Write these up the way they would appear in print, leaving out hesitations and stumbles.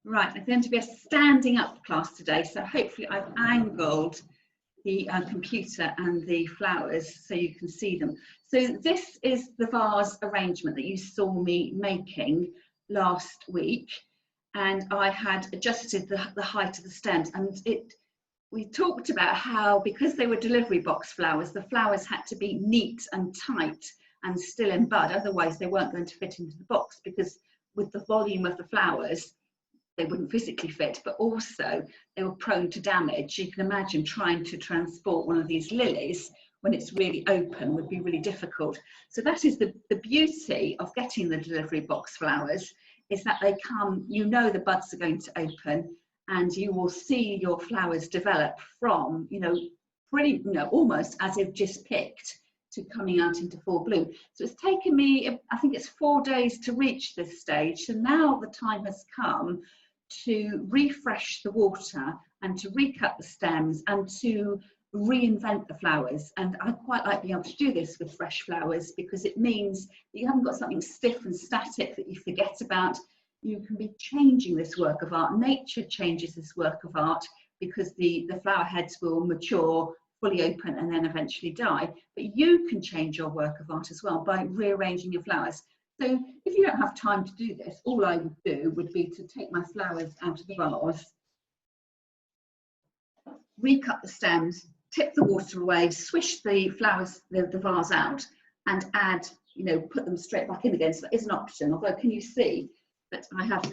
Right, it's going to be a standing up class today, so hopefully I've angled the computer and the flowers so you can see them. So this is the vase arrangement that you saw me making last week, and I had adjusted the height of the stems, and we talked about how, because they were delivery box flowers, the flowers had to be neat and tight and still in bud, otherwise they weren't going to fit into the box, because with the volume of the flowers they wouldn't physically fit, but also they were prone to damage. You can imagine trying to transport one of these lilies when it's really open would be really difficult. So that is the beauty of getting the delivery box flowers, is that they come, you know the buds are going to open, and you will see your flowers develop from, pretty, almost as if just picked, to coming out into full bloom. So it's taken me, I think it's 4 days to reach this stage. So now the time has come to refresh the water and to recut the stems and to reinvent the flowers. And I quite like being able to do this with fresh flowers, because it means that you haven't got something stiff and static that you forget about. You can be changing this work of art. Nature changes this work of art, because the flower heads will mature, fully open, and then eventually die. But you can change your work of art as well by rearranging your flowers. So if you don't have time to do this, all I would do would be to take my flowers out of the vase, recut the stems, tip the water away, swish the flowers, the vase out, and add, put them straight back in again. So that is an option. Although, can you see that I have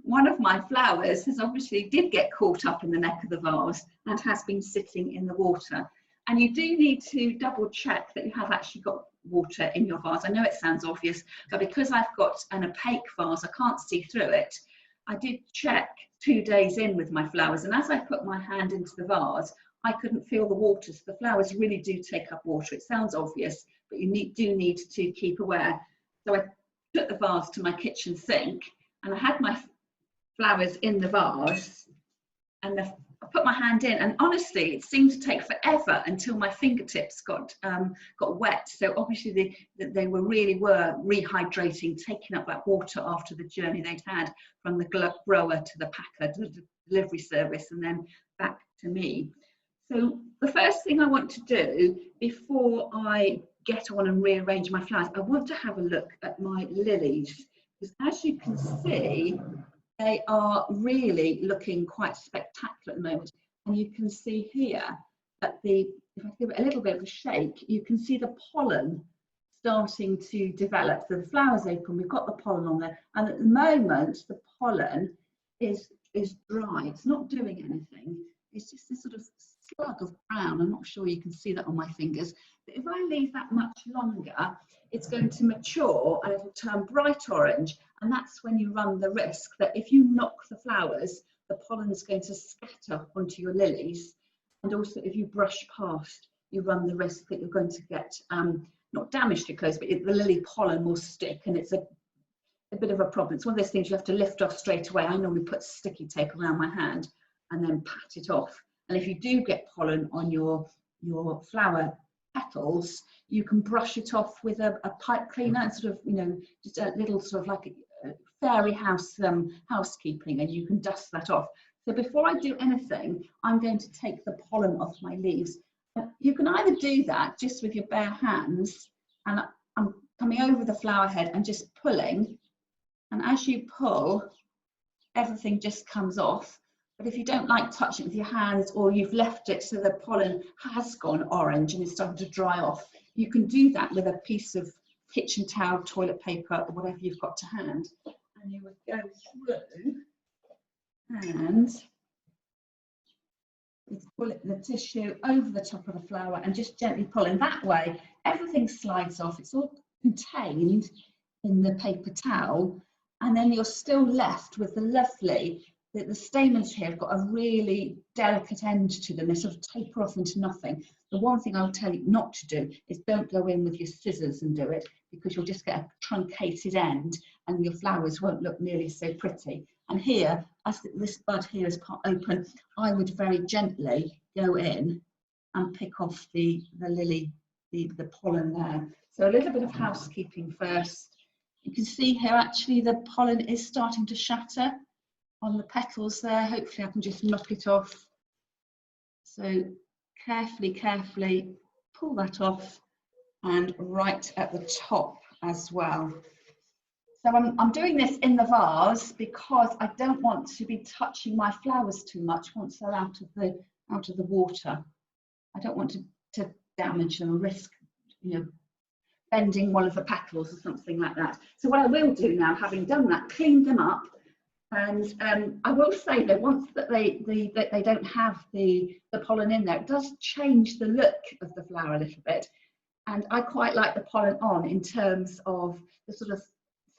one of my flowers did get caught up in the neck of the vase and has been sitting in the water. And you do need to double check that you have actually got water in your vase. I know it sounds obvious, but because I've got an opaque vase, I can't see through it. I did check 2 days in with my flowers, and as I put my hand into the vase, I couldn't feel the water. So the flowers really do take up water. It sounds obvious, but you do need to keep aware. So I took the vase to my kitchen sink, and I had my flowers in the vase, and I put my hand in, and honestly it seemed to take forever until my fingertips got wet. So obviously they were rehydrating, taking up that water after the journey they'd had from the grower to the packer to the delivery service and then back to me. So the first thing I want to do before I get on and rearrange my flowers, I want to have a look at my lilies, because as you can see, they are really looking quite spectacular at the moment. And you can see here that if I give it a little bit of a shake, you can see the pollen starting to develop. So the flowers open, we've got the pollen on there. And at the moment, the pollen is dry. It's not doing anything. It's just this sort of slug of brown. I'm not sure you can see that on my fingers. But if I leave that much longer, it's going to mature and it'll turn bright orange. And that's when you run the risk that if you knock the flowers, the pollen is going to scatter onto your lilies. And also if you brush past, you run the risk that you're going to get, not damage to your clothes, but the lily pollen will stick, and it's a bit of a problem. It's one of those things you have to lift off straight away. I normally put sticky tape around my hand and then pat it off. And if you do get pollen on your flower petals, you can brush it off with a pipe cleaner and sort of, just a little sort of like a fairy house housekeeping, and you can dust that off. So before I do anything, I'm going to take the pollen off my leaves. You can either do that just with your bare hands, and I'm coming over the flower head and just pulling, and as you pull, everything just comes off. But if you don't like touching it with your hands, or you've left it so the pollen has gone orange and it's starting to dry off, you can do that with a piece of kitchen towel, toilet paper, or whatever you've got to hand. And you would go through and pull the tissue over the top of the flower and just gently pull. In that way, everything slides off. It's all contained in the paper towel, and then you're still left with the lovely, the stamens here have got a really delicate end to them. They sort of taper off into nothing. The one thing I'll tell you not to do is don't go in with your scissors and do it, because you'll just get a truncated end and your flowers won't look nearly so pretty. And here, as this bud here is open, I would very gently go in and pick off the lily, the pollen there. So a little bit of housekeeping first. You can see here actually the pollen is starting to shatter. on the petals there. Hopefully I can just knock it off. So carefully pull that off, and right at the top as well. So I'm doing this in the vase because I don't want to be touching my flowers too much once they're out of the water. I don't want to damage them or risk, you know, bending one of the petals or something like that. So what I will do now, having done that, clean them up. And I will say that once that they don't have the pollen in there, it does change the look of the flower a little bit. And I quite like the pollen on in terms of the sort of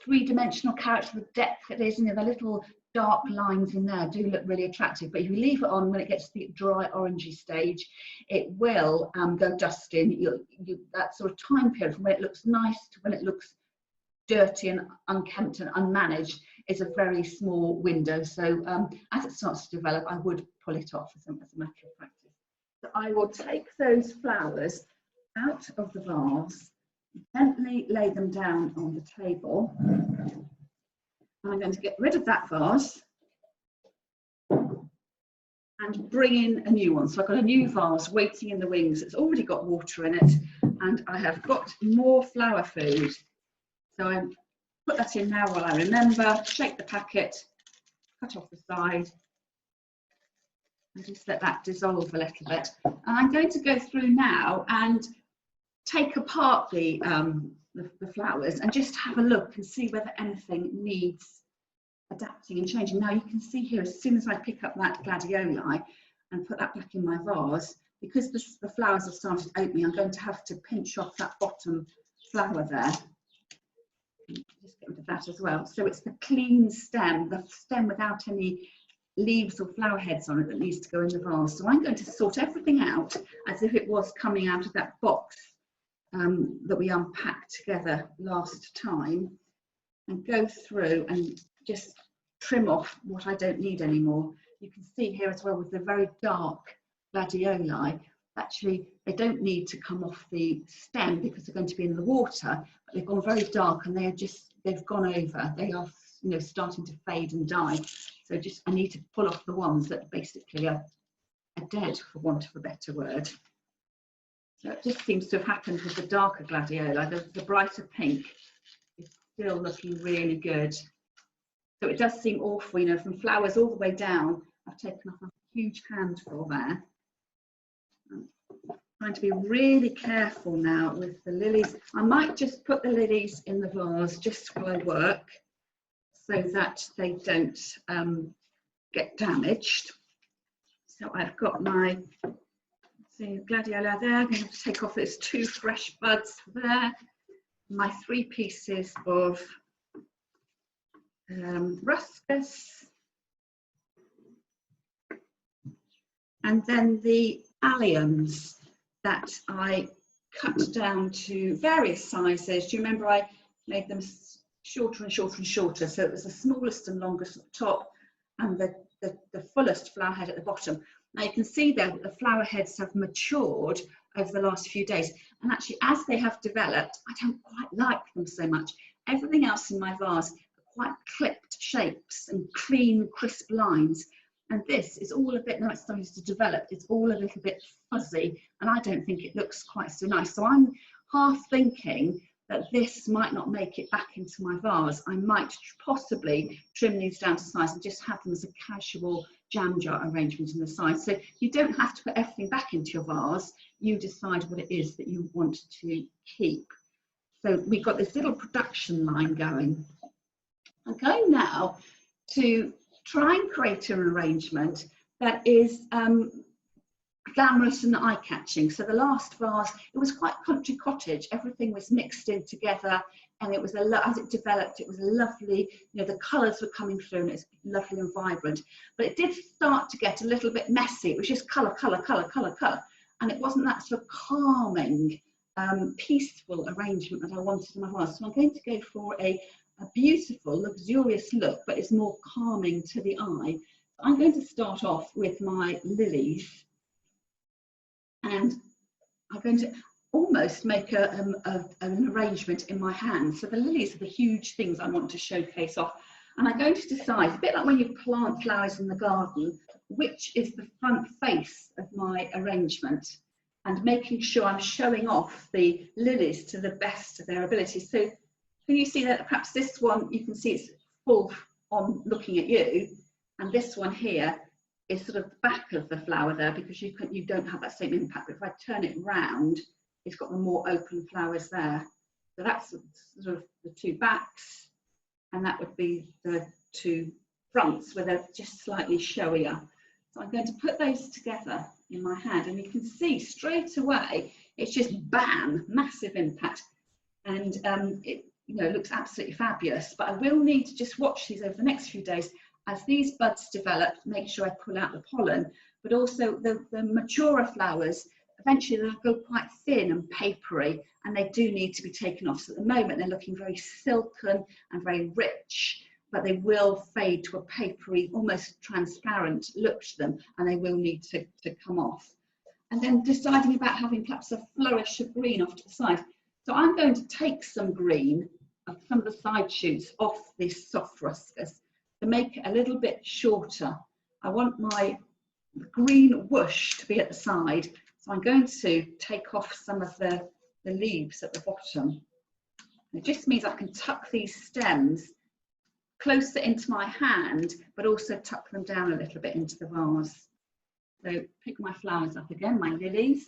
three-dimensional character, the depth it is, you know, the little dark lines in there do look really attractive. But if you leave it on when it gets to the dry orangey stage, it will go dusting. That sort of time period from when it looks nice to when it looks dirty and unkempt and unmanaged is a very small window. So as it starts to develop, I would pull it off as a matter of practice. So I will take those flowers out of the vase, gently lay them down on the table, and I'm going to get rid of that vase and bring in a new one. So I've got a new vase waiting in the wings. It's already got water in it, and I have got more flower food. So I put that in now while I remember, shake the packet, cut off the side, and just let that dissolve a little bit. And I'm going to go through now and take apart the flowers and just have a look and see whether anything needs adapting and changing. Now you can see here, as soon as I pick up that gladioli and put that back in my vase, because the flowers have started opening, I'm going to have to pinch off that bottom flower there. Just get rid of that as well. So it's the clean stem, the stem without any leaves or flower heads on it, that needs to go in the vase. So I'm going to sort everything out as if it was coming out of that box that we unpacked together last time, and go through and just trim off what I don't need anymore. You can see here as well with the very dark gladioli, actually they don't need to come off the stem because they're going to be in the water, but they've gone very dark and they've gone over. They are, you know, starting to fade and die. So just I need to pull off the ones that basically are dead, for want of a better word. So it just seems to have happened with the darker gladioli. The brighter pink is still looking really good. So it does seem awful, you know, from flowers all the way down. I've taken off a huge handful there. I'm trying to be really careful now with the lilies. I might just put the lilies in the vase just while I work, so that they don't get damaged. So I've got my gladioli there. I'm going to take off those 2 fresh buds there. My 3 pieces of ruscus, and then the alliums that I cut down to various sizes. Do you remember I made them shorter and shorter and shorter? So it was the smallest and longest at the top, and the fullest flower head at the bottom. Now you can see there that the flower heads have matured over the last few days, and actually as they have developed, I don't quite like them so much. Everything else in my vase are quite clipped shapes and clean, crisp lines, and this is all a bit, now it's starting to develop, it's all a little bit fuzzy, and I don't think it looks quite so nice. So I'm half thinking that this might not make it back into my vase. I might possibly trim these down to size and just have them as a casual jam jar arrangement in the side. So you don't have to put everything back into your vase. You decide what it is that you want to keep. So we've got this little production line going. I'm going now to try and create an arrangement that is glamorous and eye-catching. So the last vase, it was quite country cottage. Everything was mixed in together, and it was as it developed, it was lovely. You know, the colours were coming through, and it's lovely and vibrant. But it did start to get a little bit messy. It was just colour, colour, colour, colour, colour, and it wasn't that sort of calming, peaceful arrangement that I wanted in my vase. So I'm going to go for a beautiful, luxurious look, but it's more calming to the eye. So I'm going to start off with my lilies. And I'm going to almost make an arrangement in my hand. So the lilies are the huge things I want to showcase off. And I'm going to decide, a bit like when you plant flowers in the garden, which is the front face of my arrangement, and making sure I'm showing off the lilies to the best of their ability. So can you see that perhaps this one, you can see it's full on looking at you, and this one here is sort of the back of the flower there, because you don't have that same impact. But if I turn it round, it's got the more open flowers there. So that's sort of the two backs, and that would be the two fronts where they're just slightly showier. So I'm going to put those together in my hand, and you can see straight away, it's just bam, massive impact. And it looks absolutely fabulous. But I will need to just watch these over the next few days as these buds develop, make sure I pull out the pollen, but also the maturer flowers, eventually they'll go quite thin and papery, and they do need to be taken off. So at the moment they're looking very silken and very rich, but they will fade to a papery, almost transparent look to them, and they will need to come off. And then deciding about having perhaps a flourish of green off to the side. So I'm going to take some green, some of the side shoots off this soft ruscus to make it a little bit shorter. I want my green whoosh to be at the side, so I'm going to take off some of the leaves at the bottom. It just means I can tuck these stems closer into my hand, but also tuck them down a little bit into the vase. So pick my flowers up again, my lilies,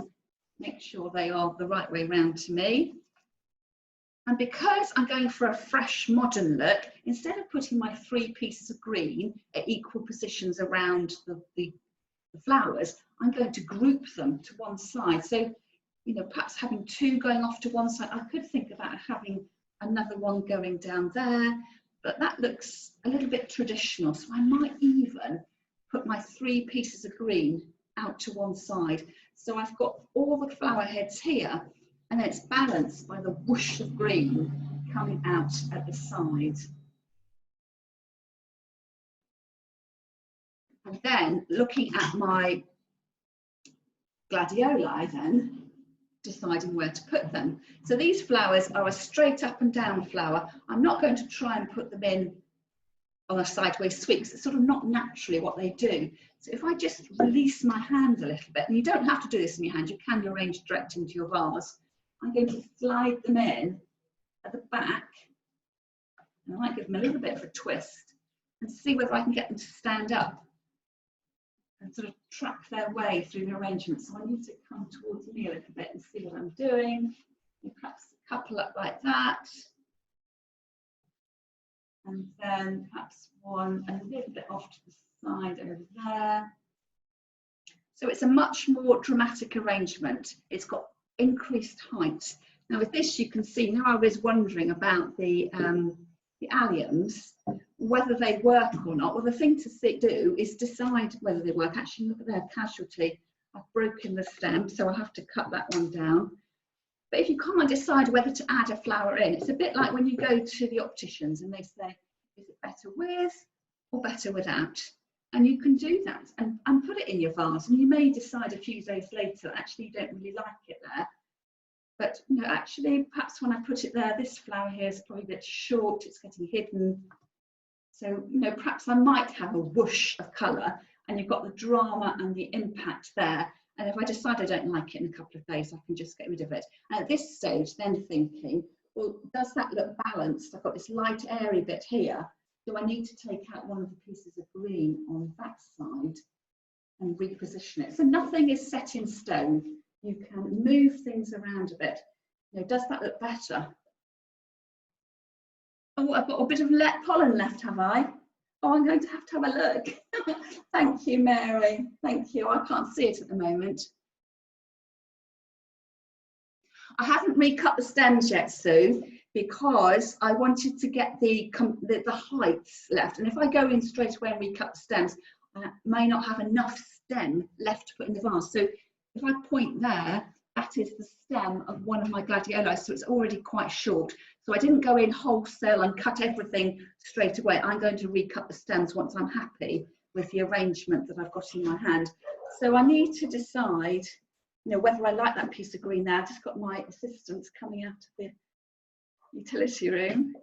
make sure they are the right way round to me. And because I'm going for a fresh modern look, instead of putting my 3 pieces of green at equal positions around the flowers, I'm going to group them to one side. So, perhaps having 2 going off to one side. I could think about having another one going down there, but that looks a little bit traditional. So I might even put my 3 pieces of green out to one side. So I've got all the flower heads here, and then it's balanced by the whoosh of green coming out at the side. And then looking at my gladioli, then deciding where to put them. So these flowers are a straight up and down flower. I'm not going to try and put them in on a sideways sweep, because it's sort of not naturally what they do. So if I just release my hand a little bit, and you don't have to do this in your hand, you can arrange direct into your vase. I'm going to slide them in at the back, and I might give them a little bit of a twist and see whether I can get them to stand up and sort of track their way through the arrangement. So I need to come towards me a little bit and see what I'm doing. And perhaps a couple up like that. And then perhaps one a little bit off to the side over there. So it's a much more dramatic arrangement. It's got increased height. Now with this, you can see, now I was wondering about the alliums, whether they work or not. Well, the thing to do is decide whether they work. Actually, look at their casualty. I've broken the stem, so I'll have to cut that one down. But if you can't decide whether to add a flower in, it's a bit like when you go to the opticians and they say, is it better with or better without? And you can do that and put it in your vase, and you may decide a few days later, actually you don't really like it there. But actually, perhaps when I put it there, this flower here is probably a bit short, it's getting hidden. So, perhaps I might have a whoosh of colour, and you've got the drama and the impact there. And if I decide I don't like it in a couple of days, I can just get rid of it. And at this stage, then thinking, well, does that look balanced? I've got this light, airy bit here. Do I need to take out one of the pieces of green on that side and reposition it? So nothing is set in stone. You can move things around a bit. Does that look better? Oh, I've got a bit of pollen left, have I? Oh, I'm going to have a look. Thank you, Mary. Thank you. I can't see it at the moment. I haven't recut the stems yet, Sue, because I wanted to get the heights left. And if I go in straight away and recut the stems, I may not have enough stem left to put in the vase. So if I point there, that is the stem of one of my gladioli, so it's already quite short. So I didn't go in wholesale and cut everything straight away. I'm going to recut the stems once I'm happy with the arrangement that I've got in my hand. So I need to decide, whether I like that piece of green there. I've just got my assistants coming out of the utility room.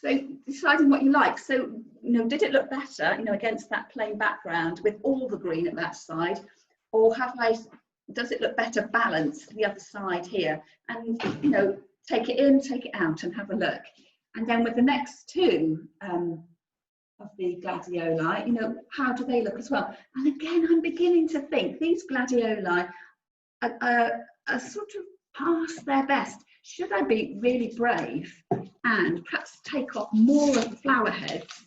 So deciding what you like. So, you know, did it look better, you know, against that plain background with all the green at that side, or does it look better balanced the other side here? And, you know, take it in, take it out and have a look. And then with the next two of the gladioli, you know, how do they look as well? And again, I'm beginning to think these gladioli are sort of past their best. Should I be really brave and perhaps take off more of the flower heads?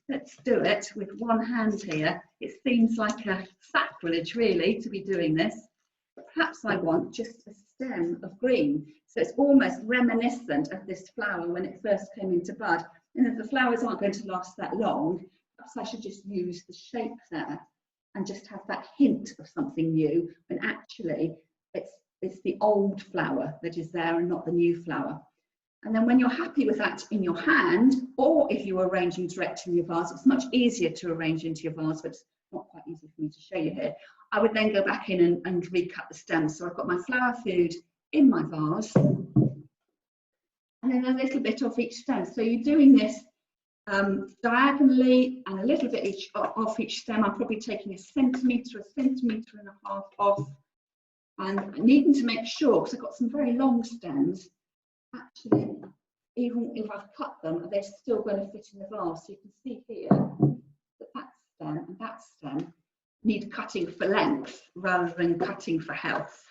Let's do it with one hand here. It seems like a sacrilege really to be doing this. But perhaps I want just a stem of green. So it's almost reminiscent of this flower when it first came into bud. And if the flowers aren't going to last that long, perhaps I should just use the shape there and just have that hint of something new, when actually it's the old flower that is there and not the new flower. And then when you're happy with that in your hand, or if you're arranging direct in your vase, it's much easier to arrange into your vase, but it's not quite easy for me to show you here. I would then go back in and recut the stems. So I've got my flower food in my vase, and then a little bit off each stem. So you're doing this diagonally and a little bit off each stem. I'm probably taking a centimetre and a half off, and needing to make sure, because I've got some very long stems, actually, even if I've cut them, they're still going to fit in the vase. So you can see here that that stem and that stem need cutting for length rather than cutting for health.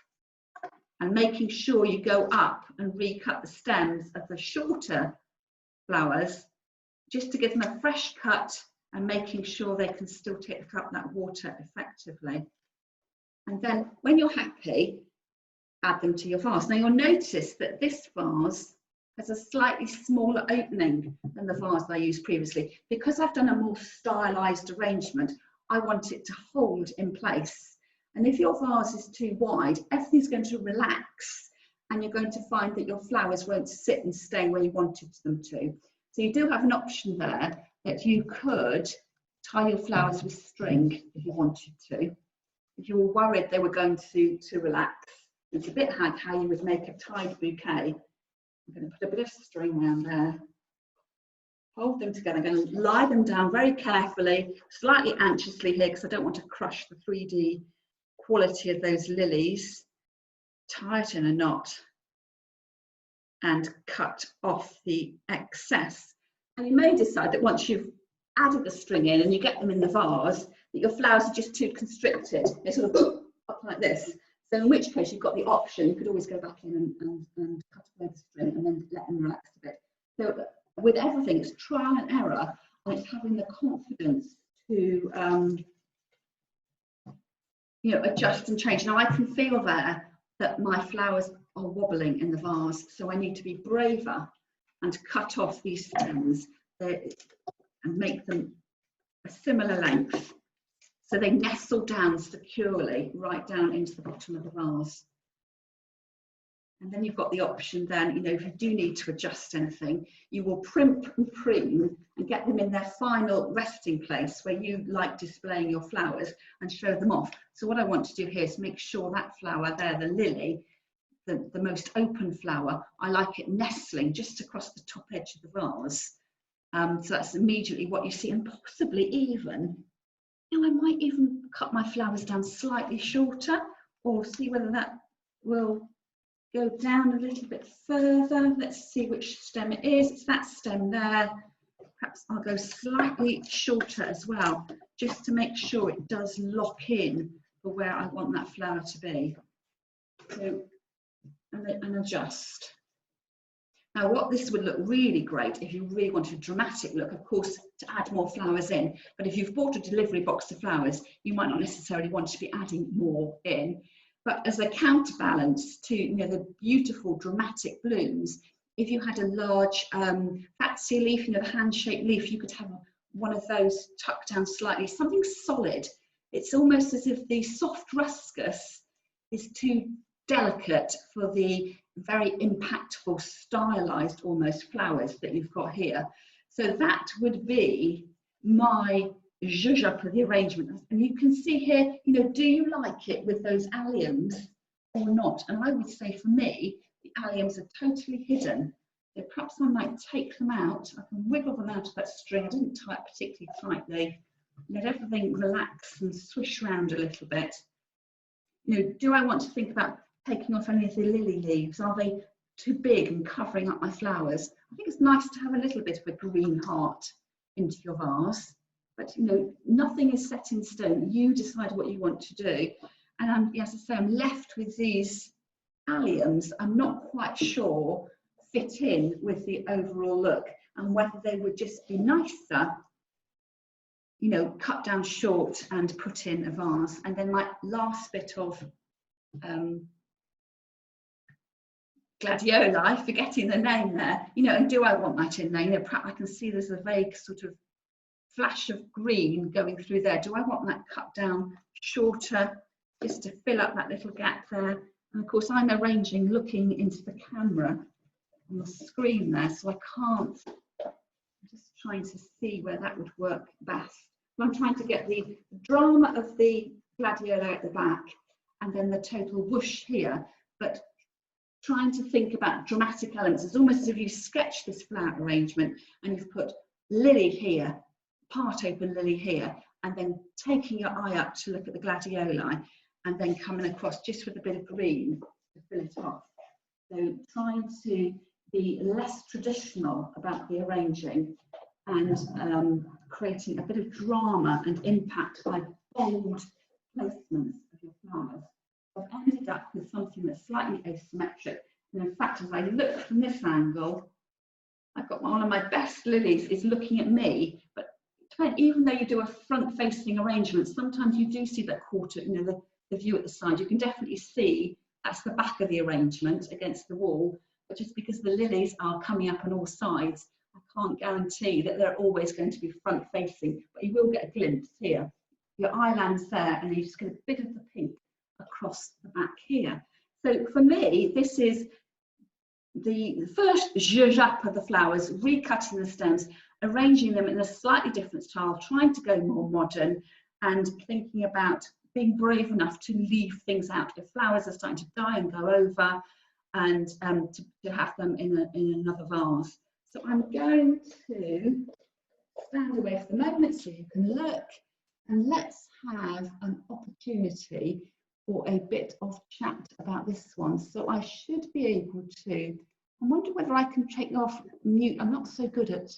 And making sure you go up and recut the stems of the shorter flowers, just to give them a fresh cut and making sure they can still take up that water effectively. And then when you're happy, add them to your vase. Now you'll notice that this vase has a slightly smaller opening than the vase I used previously. Because I've done a more stylized arrangement, I want it to hold in place. And if your vase is too wide, everything's going to relax and you're going to find that your flowers won't sit and stay where you wanted them to. So you do have an option there that you could tie your flowers with string if you wanted to. If you were worried they were going to relax, it's a bit like how you would make a tied bouquet. I'm going to put a bit of string around there, hold them together. I'm going to lie them down very carefully, slightly anxiously here because I don't want to crush the 3D quality of those lilies. Tie it in a knot and cut off the excess. And you may decide that once you've added the string in and you get them in the vase, that your flowers are just too constricted. They sort of up like this. So in which case you've got the option, you could always go back in and cut away the string and then let them relax a bit. So with everything, it's trial and error, and it's having the confidence to you know, adjust and change. Now I can feel there that my flowers are wobbling in the vase, so I need to be braver and cut off these stems and make them a similar length, so they nestle down securely right down into the bottom of the vase. And then you've got the option then, you know, if you do need to adjust anything, you will primp and preen and get them in their final resting place where you like displaying your flowers and show them off. So what I want to do here is make sure that flower there, the lily, the most open flower, I like it nestling just across the top edge of the vase. So that's immediately what you see, and possibly even, you know, I might even cut my flowers down slightly shorter, or see whether that will go down a little bit further. Let's see which stem it is. It's that stem there. Perhaps I'll go slightly shorter as well, just to make sure it does lock in for where I want that flower to be. So, and adjust. Now what this would look really great if you really wanted a dramatic look, of course, to add more flowers in. But if you've bought a delivery box of flowers, you might not necessarily want to be adding more in. But as a counterbalance to, you know, the beautiful dramatic blooms, if you had a large fatsia leaf, you know, the hand-shaped leaf, you could have one of those tucked down slightly, something solid. It's almost as if the soft ruscus is too delicate for the very impactful, stylized almost flowers that you've got here. So that would be my zhuzh for the arrangement. And you can see here, you know, do you like it with those alliums or not? And I would say for me, the alliums are totally hidden So perhaps I might take them out. I can wiggle them out of that string. I didn't tie it particularly tightly. Let everything relax and swish around a little bit. You know, do I want to think about taking off any of the lily leaves? Are they too big and covering up my flowers? I think it's nice to have a little bit of a green heart into your vase, but you know, nothing is set in stone. You decide what you want to do. And as I say, I'm left with these alliums. I'm not quite sure fit in with the overall look, and whether they would just be nicer, you know, cut down short and put in a vase. And then my last bit of gladioli, forgetting the name there, you know, and do I want that in there? You know, perhaps I can see there's a vague sort of flash of green going through there. Do I want that cut down shorter, just to fill up that little gap there? And of course, I'm arranging looking into the camera on the screen there, so I can't. I'm just trying to see where that would work best. I'm trying to get the drama of the gladioli at the back and then the total whoosh here, but trying to think about dramatic elements. It's almost as if you sketch this flower arrangement and you've put lily here, part open lily here, and then taking your eye up to look at the gladioli and then coming across just with a bit of green to fill it off. So trying to be less traditional about the arranging and creating a bit of drama and impact by bold placements of your flowers. I've ended up with something that's slightly asymmetric. And in fact, as I look from this angle, I've got one of my best lilies is looking at me, but even though you do a front-facing arrangement, sometimes you do see that quarter, you know, the view at the side. You can definitely see that's the back of the arrangement against the wall, but just because the lilies are coming up on all sides, I can't guarantee that they're always going to be front-facing, but you will get a glimpse here. Your eye lands there, and you just get a bit of the pink across the back here. So for me, this is the first zhuzh-up of the flowers, recutting the stems, arranging them in a slightly different style, trying to go more modern, and thinking about being brave enough to leave things out. If flowers are starting to die and go over, and to have them in another vase. So I'm going to stand away for the moment so you can look, and let's have an opportunity for a bit of chat about this one. So I should be able to, I wonder whether I can take off mute. I'm not so good at